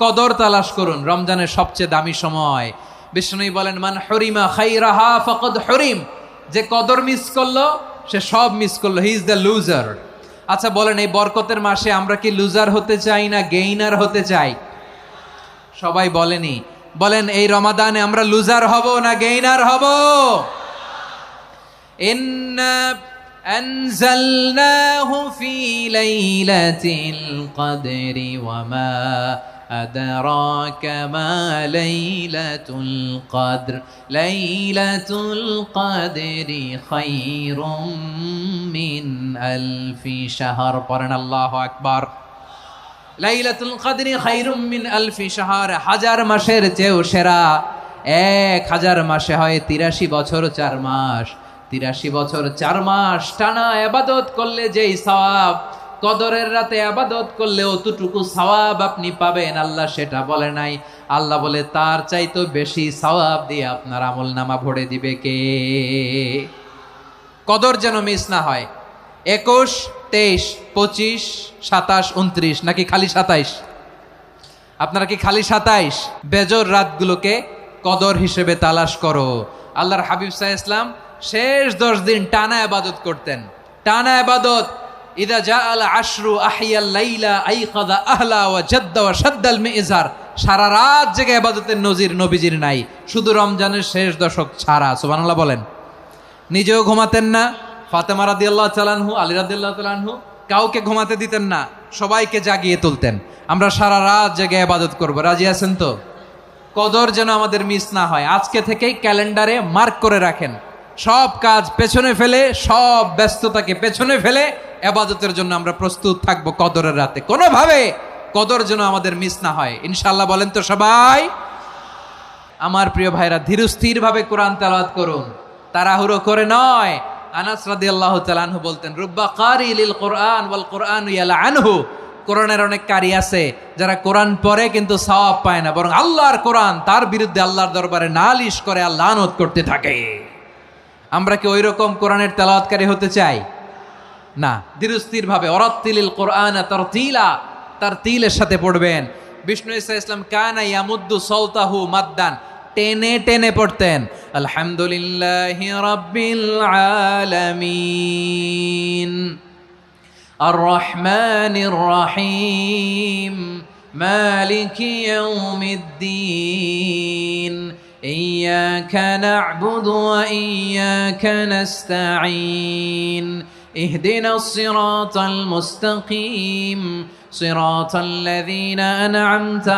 কদর তালাশ করুন, রমজানের সবচেয়ে দামি সময়। বিষ্ণু বলেন, মান হরিমা খাইরাহা ফাকাদ হরিম, যে কদর মিস করলো সে সব মিস করলো, হি ইজ দ্য লুজার। আচ্ছা বলেন, এই বরকতের মাসে আমরা কি লুজার হতে চাই না গেইনার হতে চাই? সবাই বলেনি, বলেন এই রমাদানে আমরা লুজার হব না গেইনার হব? ইন্না আনজালনাহু ফি লাইলাতিল কদরি ওয়া মা আদরাকা মা লাইলাতুল কদর লাইলাতুল কদরি খায়রুম মিন আলফি শাহর। পড়েন আল্লাহু আকবার। লাইলাতুল কদরি খায়রুম মিন আলফি শাহর, হাজার মাসের চেয়েও সেরা। 1000 মাসে হয় 83 বছর 4 মাস। 83 বছর 4 মাস টানা ইবাদত করলে যেই সওয়াব, কদরের রাতে ইবাদত করলে অতটুকু সওয়াব আপনি পাবেন, আল্লাহ সেটা বলে নাই। আল্লাহ বলে তার চাইতে বেশি সওয়াব দিয়ে আপনার আমলনামা ভরে দিবে কে? কদর যেন মিস না হয়। 21, 23, 25, 27, 29 নাকি খালি 27? আপনারা কি খালি 27? বেজর রাতগুলোকে কদর হিসেবে তালাশ করো। আল্লাহর হাবিব সাল্লাল্লাহু আলাইহি ওয়াসাল্লাম শেষ 10 দিন টানা ইবাদত করতেন, টানা ইবাদত। ইদা জাআল আশরু আহিয়াল লাইলা আইকাযা আহলা ওয়া জাদ্দা ওয়া শাদ্দাল মিজার। সারা রাত জেগে ইবাদতের নজির নবীজির নাই, শুধু রমজানের শেষ দশক ছাড়া। সুবহানাল্লাহ বলেন। নিজেও ঘুমাতেন না, ফাতেমা রাদিয়াল্লাহু তাআলা আনহু, আলী রাদিয়াল্লাহু তাআলা আনহু কাউকে ঘুমাতে দিতেন না, সবাইকে জাগিয়ে তুলতেন। আমরা সারা রাত জেগে ইবাদত করব, রাজি আছেন তো? কদর যেন আমাদের মিস না হয়। আজকে থেকেই ক্যালেন্ডারে মার্ক করে রাখেন, সব কাজ পেছনে ফেলে, সব ব্যস্ততাকে পেছনে ফেলে ইবাদতের জন্য আমরা প্রস্তুত থাকবো কদরের রাতে। কোনোভাবে কদর যেন আমাদের মিস না হয়, ইনশাআল্লাহ। বলেন তো সবাই? আমার প্রিয় ভাইরা, ধীরস্থির ভাবে কোরআন তেলাওয়াত করুন, তাড়াহুড়ো করে নয়। আনাস রাদিয়াল্লাহু তাআলা আনহু বলতেন, রুব্বা কারি লিল কোরআন ওয়াল কোরআনু ইয়ালআনহু। কোরআনের অনেক কারি আছে যারা কোরআন পড়ে কিন্তু সওয়াব পায় না, বরং আল্লাহর কোরআন তার বিরুদ্ধে আল্লাহর দরবারে নালিশ করে আর লানত করতে থাকে। আমরা কি ওই রকম কোরআনের তেলাওয়াতকারী হতে চাই? না। ধীরস্থির ভাবে ওয়ারাত্তিলিল কোরআন তারতিলা, তারতিলের সাথে পড়বেন। বিষ্ণু ঈসা ইসলাম কানা ইয়ামুদ্দু সাওতাহু মাদ্দান, টেনে টেনে পড়তেন। আলহামদুলিল্লাহি রাব্বিল আলামিন আর রহমানির রহিম মালিকি ইয়াউমিদ্দিন ইয়্যাকা না'বুদু ওয়া ইয়্যাকা নাস্তাঈন ইহদিনাস সিরাতাল মুস্তাকিম সিরাতাল লাযীনা আন'আমতা